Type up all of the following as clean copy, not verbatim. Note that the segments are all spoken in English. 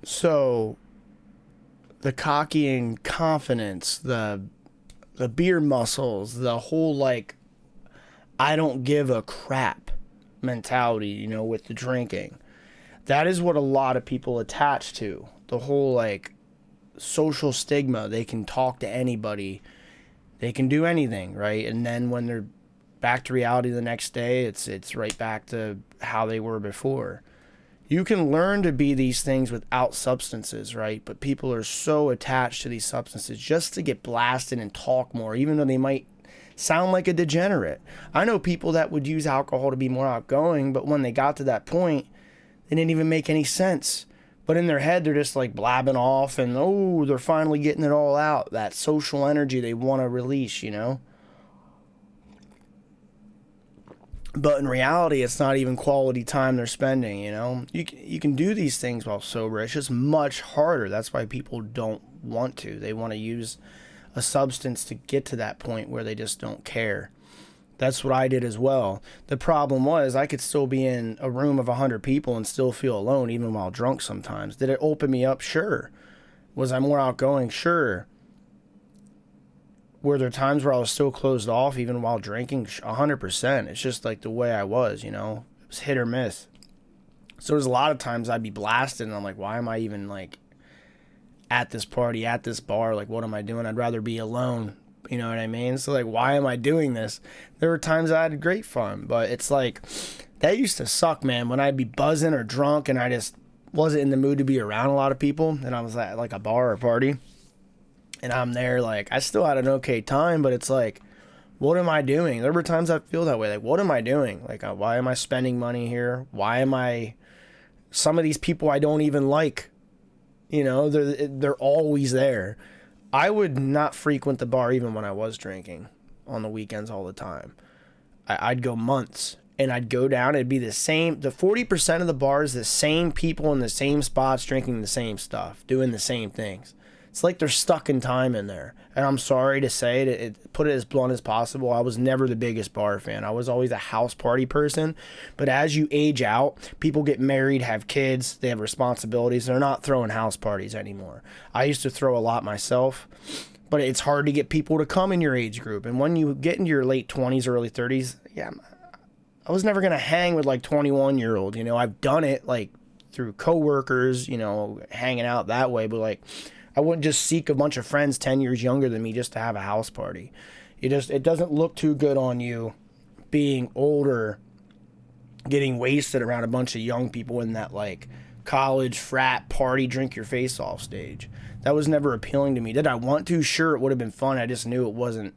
So the cocky and confidence, the beer muscles, the whole like I don't give a crap mentality, with the drinking. That is what a lot of people attach to. The whole like social stigma. They can talk to anybody. They can do anything, right? And then when they're back to reality the next day, it's right back to how they were before. You can learn to be these things without substances, right? But people are so attached to these substances just to get blasted and talk more, even though they might sound like a degenerate. I know people that would use alcohol to be more outgoing, but when they got to that point, they didn't even make any sense. But in their head, they're just like blabbing off and, oh, they're finally getting it all out. That social energy they want to release. But in reality, it's not even quality time they're spending. You can do these things while sober. It's just much harder. That's why people don't want to. They want to use a substance to get to that point where they just don't care. That's what I did as well. The problem was I could still be in a room of 100 people and still feel alone even while drunk sometimes. Did it open me up? Sure. Was I more outgoing? Sure. Were there times where I was still closed off even while drinking? 100%. It's just like the way I was, It was hit or miss. So there's a lot of times I'd be blasted and I'm like, why am I even like at this party, at this bar? Like, what am I doing? I'd rather be alone. You know what I mean? So like, why am I doing this? There were times I had great fun, but it's like, that used to suck, man. When I'd be buzzing or drunk and I just wasn't in the mood to be around a lot of people, and I was at like a bar or a party, and I'm there, like, I still had an okay time, but it's like, what am I doing? There were times I feel that way. Like, what am I doing? Like, why am I spending money here? Why am I, some of these people I don't even like, they're always there. I would not frequent the bar even when I was drinking on the weekends all the time. I'd go months and I'd go down. It'd be the 40% of the bars, the same people in the same spots, drinking the same stuff, doing the same things. It's like they're stuck in time in there. And I'm sorry to say it, put it as blunt as possible. I was never the biggest bar fan. I was always a house party person. But as you age out, people get married, have kids, they have responsibilities. They're not throwing house parties anymore. I used to throw a lot myself, but it's hard to get people to come in your age group. And when you get into your late 20s, early 30s, yeah, I was never going to hang with like 21-year-old. I've done it like through coworkers, hanging out that way, but like, I wouldn't just seek a bunch of friends 10 years younger than me just to have a house party. It doesn't look too good on you being older, getting wasted around a bunch of young people in that like college frat party, drink your face off stage. That was never appealing to me. Did I want to? Sure, it would have been fun. I just knew it wasn't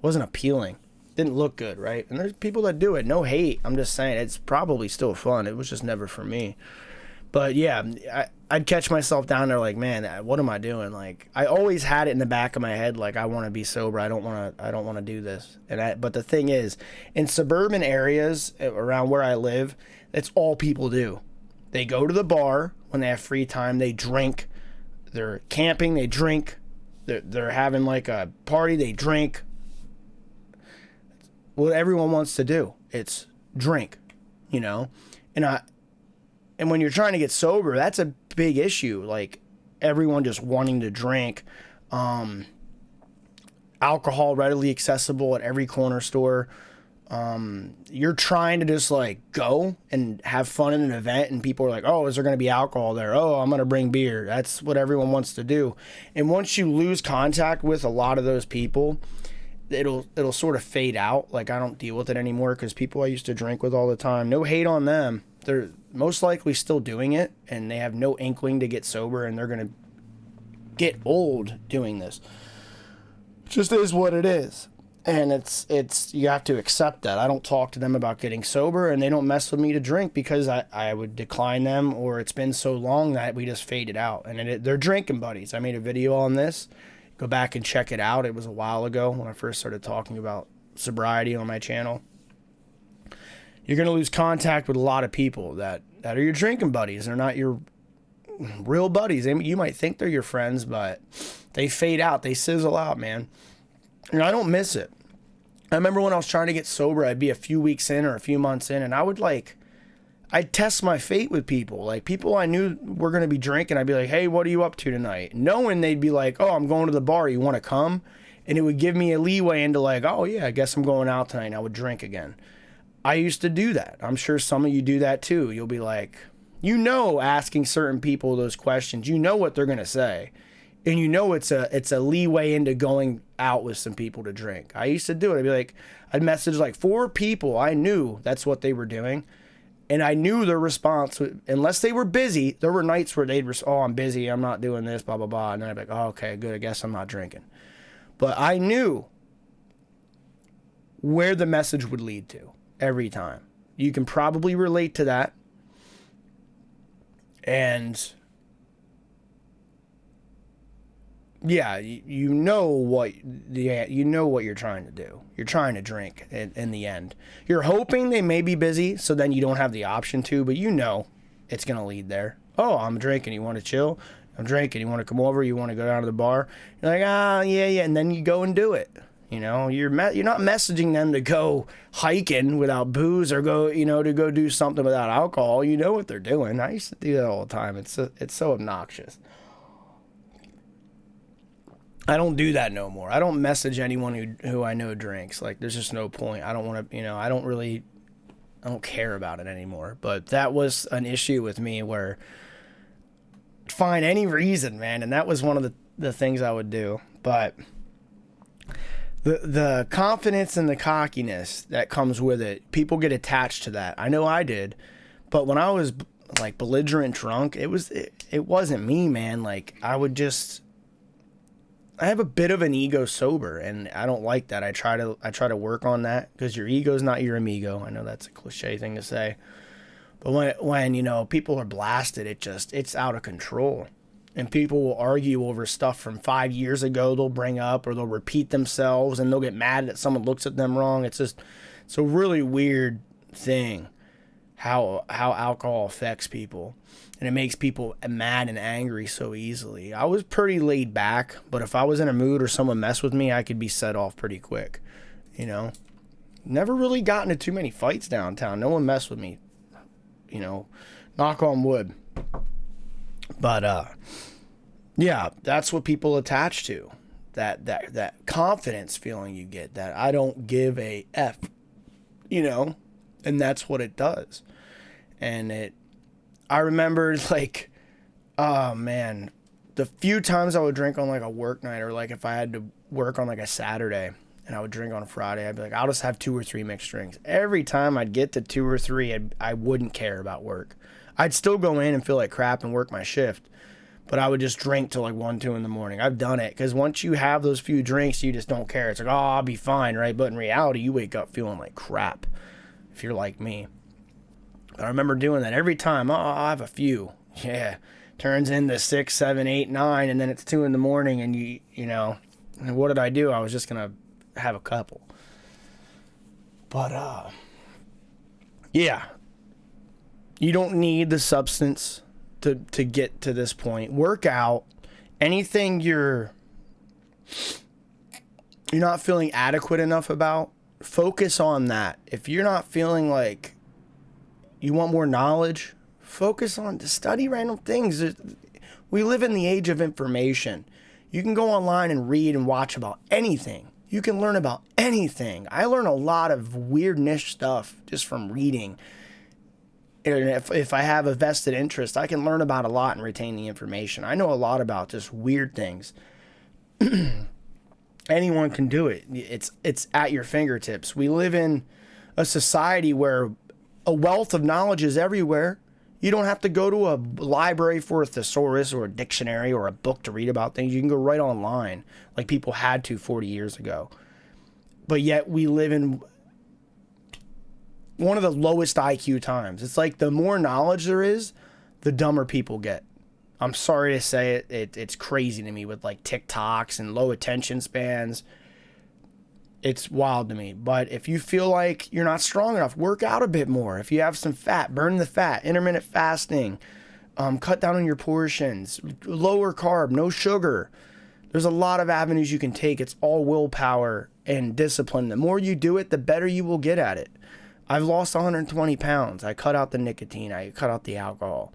appealing. Didn't look good, right? And there's people that do it. No hate. I'm just saying it's probably still fun. It was just never for me. But yeah, I'd catch myself down there like, man, what am I doing? Like, I always had it in the back of my head, like, I want to be sober. I don't want to do this. But the thing is, in suburban areas around where I live, that's all people do. They go to the bar when they have free time. They drink. They're camping. They drink. They're having like a party. They drink. What everyone wants to do, it's drink, And when you're trying to get sober, that's a big issue. Like, everyone just wanting to drink. Alcohol readily accessible at every corner store. You're trying to just, like, go and have fun in an event, and people are like, oh, is there going to be alcohol there? Oh, I'm going to bring beer. That's what everyone wants to do. And once you lose contact with a lot of those people, it'll sort of fade out. Like, I don't deal with it anymore because people I used to drink with all the time, no hate on them. They're most likely still doing it, and they have no inkling to get sober, and they're going to get old doing this. It just is what it is. And it's you have to accept that. I don't talk to them about getting sober, and they don't mess with me to drink because I would decline them, or it's been so long that we just faded out. And they're drinking buddies. I made a video on this. Go back and check it out. It was a while ago when I first started talking about sobriety on my channel. You're going to lose contact with a lot of people that are your drinking buddies. They're not your real buddies. You might think they're your friends, but they fade out. They sizzle out, man. And I don't miss it. I remember when I was trying to get sober, I'd be a few weeks in or a few months in, and I I'd test my fate with people. Like, people I knew were going to be drinking, I'd be like, hey, what are you up to tonight? Knowing they'd be like, oh, I'm going to the bar. You want to come? And it would give me a leeway into like, oh, yeah, I guess I'm going out tonight and I would drink again. I used to do that. I'm sure some of you do that too. You'll be like, asking certain people those questions, you know what they're going to say. And you know it's a leeway into going out with some people to drink. I used to do it. I'd be like, I'd message like 4 people. I knew that's what they were doing. And I knew their response, unless they were busy, there were nights where they'd, oh, I'm busy, I'm not doing this, blah, blah, blah. And then I'd be like, oh, okay, good, I guess I'm not drinking. But I knew where the message would lead to every time. You can probably relate to that. And yeah, you know what you're trying to do. You're trying to drink in the end. You're hoping they may be busy, so then you don't have the option to, but you know it's going to lead there. Oh, I'm drinking. You want to chill? I'm drinking. You want to come over? You want to go down to the bar? You're like, yeah. And then you go and do it. You know, you're not messaging them to go hiking without booze or go, to go do something without alcohol. You know what they're doing. I used to do that all the time. It's so obnoxious. I don't do that no more. I don't message anyone who I know drinks. Like, there's just no point. I don't want to, I don't care about it anymore. But that was an issue with me where, find any reason, man. And that was one of the things I would do. But the confidence and the cockiness that comes with it, people get attached to that. I know I did. But when I was like belligerent drunk, it wasn't me, man. Like, I have a bit of an ego sober, and I don't like that. I try to work on that, because your ego's not your amigo. I know that's a cliche thing to say, but when people are blasted, it's out of control, and people will argue over stuff from 5 years ago. They'll bring up, or they'll repeat themselves, and they'll get mad that someone looks at them wrong. It's a really weird thing how alcohol affects people. And it makes people mad and angry so easily. I was pretty laid back, but if I was in a mood or someone messed with me, I could be set off pretty quick. Never really got into too many fights downtown. No one messed with me. Knock on wood. But yeah, that's what people attach to. That confidence feeling you get, that I don't give a F, and that's what it does. And I remember, like, oh man, the few times I would drink on like a work night, or like if I had to work on like a Saturday and I would drink on a Friday, I'd be like, I'll just have 2 or 3 mixed drinks. Every time I'd get to 2 or 3, I wouldn't care about work. I'd still go in and feel like crap and work my shift, but I would just drink till like 1, 2 in the morning. I've done it, because once you have those few drinks, you just don't care. It's like, oh, I'll be fine, right? But in reality, you wake up feeling like crap if you're like me. I remember doing that every time. Oh, I'll have a few. Yeah. Turns into 6, 7, 8, 9, and then it's 2 in the morning, and and what did I do? I was just going to have a couple. But, yeah. You don't need the substance to get to this point. Work out. Anything you're not feeling adequate enough about, focus on that. If you're not feeling like you want more knowledge, focus on to study random things. We live in the age of information. You can go online and read and watch about anything. You can learn about anything. I learn a lot of weird niche stuff just from reading. And if I have a vested interest, I can learn about a lot and retain the information. I know a lot about just weird things. Anyone can do it. It's at your fingertips. We live in a society where a wealth of knowledge is everywhere. You don't have to go to a library for a thesaurus or a dictionary or a book to read about things. You can go right online, like people had to 40 years ago. But yet we live in one of the lowest IQ times. It's like the more knowledge there is, the dumber people get. I'm sorry to say it. It's crazy to me with like TikToks and low attention spans. It's wild to me. But if you feel like you're not strong enough, work out a bit more. If you have some fat, burn the fat. Intermittent fasting. Cut down on your portions. Lower carb, no sugar. There's a lot of avenues you can take. It's all willpower and discipline. The more you do it, the better you will get at it. I've lost 120 pounds. I cut out the nicotine. I cut out the alcohol.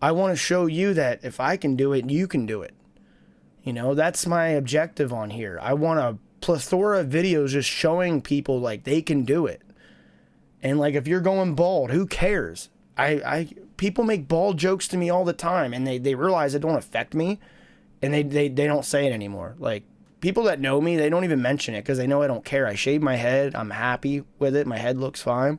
I want to show you that if I can do it, you can do it. You know, that's my objective on here. I want a plethora of videos just showing people like they can do it. And like if you're going bald, who cares? People make bald jokes to me all the time, and they realize it don't affect me, and they don't say it anymore. Like people that know me, they don't even mention it because they know I don't care. I shave my head. I'm happy with it. My head looks fine.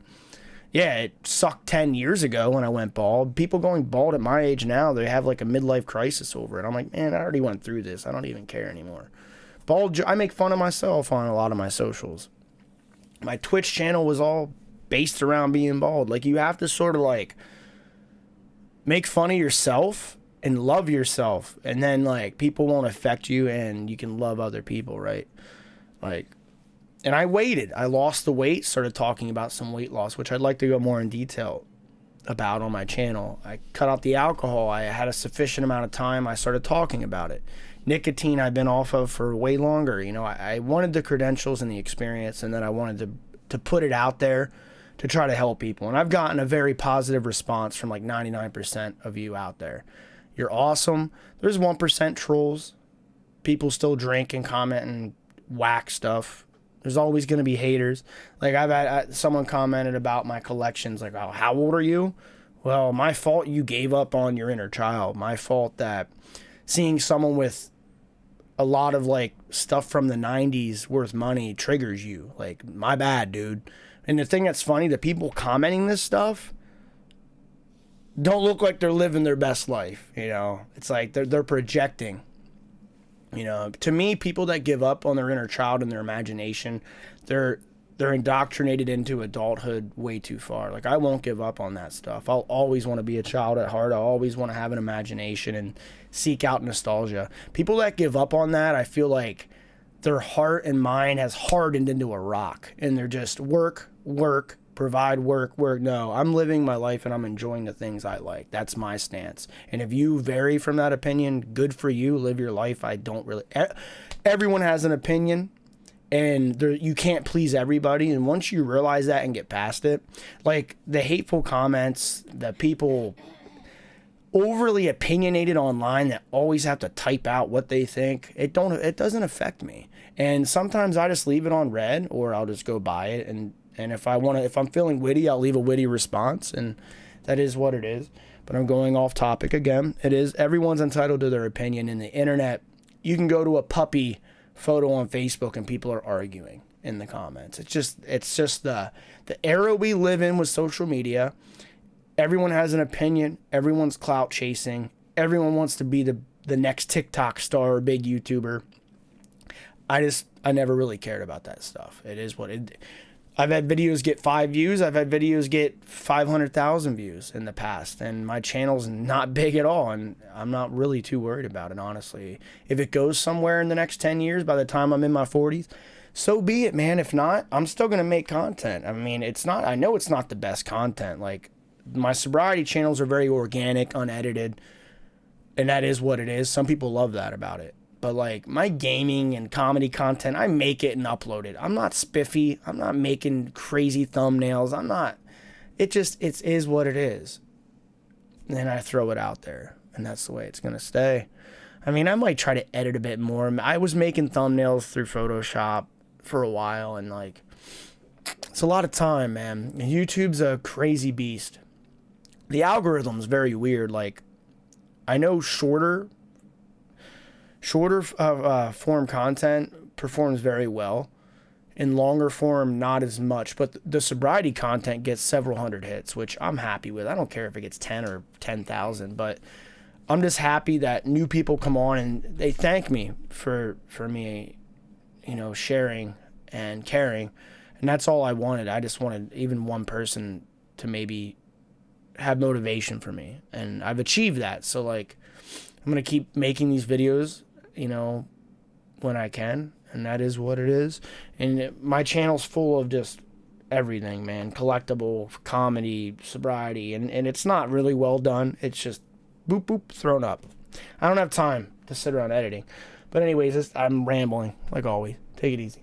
Yeah, it sucked 10 years ago when I went bald. People going bald at my age now, they have like a midlife crisis over it. I'm like, man, I already went through this. I don't even care anymore. I make fun of myself on a lot of my socials. My Twitch channel was all based around being bald. Like, you have to sort of like make fun of yourself and love yourself, and then like people won't affect you and you can love other people, right? Like, and I waited. I lost the weight, started talking about some weight loss, which I'd like to go more in detail about on my channel. I cut out the alcohol. I had a sufficient amount of time. I started talking about it. Nicotine I've been off of for way longer. You know, I wanted the credentials and the experience, and then I wanted to put it out there to try to help people. And I've gotten a very positive response from like 99% of you out there. You're awesome. There's 1% trolls. People still drink and comment and whack stuff. There's always going to be haters. Like I've had someone commented about my collections, like, oh, how old are you? Well, my fault you gave up on your inner child. My fault that seeing someone with a lot of like stuff from the 90s worth money triggers you. Like, my bad, dude. And the thing that's funny, the people commenting this stuff don't look like they're living their best life. You know, it's like they're projecting. You know, to me, people that give up on their inner child and their imagination, they're indoctrinated into adulthood way too far. Like, I won't give up on that stuff. I'll always want to be a child at heart. I'll always want to have an imagination and seek out nostalgia. People that give up on that, I feel like their heart and mind has hardened into a rock, and they're just work, provide, work. No, I'm living my life and I'm enjoying the things I like. That's my stance. And if you vary from that opinion, good for you. Live your life. I don't really. Everyone has an opinion, and you can't please everybody. And once you realize that and get past it, like the hateful comments, the people overly opinionated online that always have to type out what they think, it doesn't affect me. And sometimes I just leave it on red, or I'll just go by it, and if I'm feeling witty, I'll leave a witty response, and that is what it is. But I'm going off topic again. Everyone's entitled to their opinion. In the internet, you can go to a puppy photo on Facebook and people are arguing in the comments. It's just the era we live in with social media. Everyone has an opinion. Everyone's clout chasing. Everyone wants to be the next TikTok star or big YouTuber. I never really cared about that stuff. It is what it. I've had videos get 5 views. I've had videos get 500,000 views in the past, and my channel's not big at all, and I'm not really too worried about it, honestly. If it goes somewhere in the next 10 years, by the time I'm in my 40s, so be it, man. If not, I'm still going to make content. I mean, I know it's not the best content. Like, my sobriety channels are very organic, unedited, and that is what it is. Some people love that about it. But like my gaming and comedy content, I make it and upload it. I'm not spiffy. I'm not making crazy thumbnails. It is what it is. And then I throw it out there, and that's the way it's going to stay. I mean, I might try to edit a bit more. I was making thumbnails through Photoshop for a while, and like, it's a lot of time, man. YouTube's a crazy beast. The algorithm's very weird. Like, I know shorter form content performs very well. In longer form, not as much. But the sobriety content gets several hundred hits, which I'm happy with. I don't care if it gets 10 or 10,000, but I'm just happy that new people come on and they thank me for me, sharing and caring. And that's all I wanted. I just wanted even one person to maybe have motivation for me. And I've achieved that. So like, I'm going to keep making these videos, when I can, and that is what it is. And my channel's full of just everything, man. Collectible, comedy, sobriety, and it's not really well done. It's just boop, boop, thrown up. I don't have time to sit around editing. But anyways, I'm rambling, like always. Take it easy.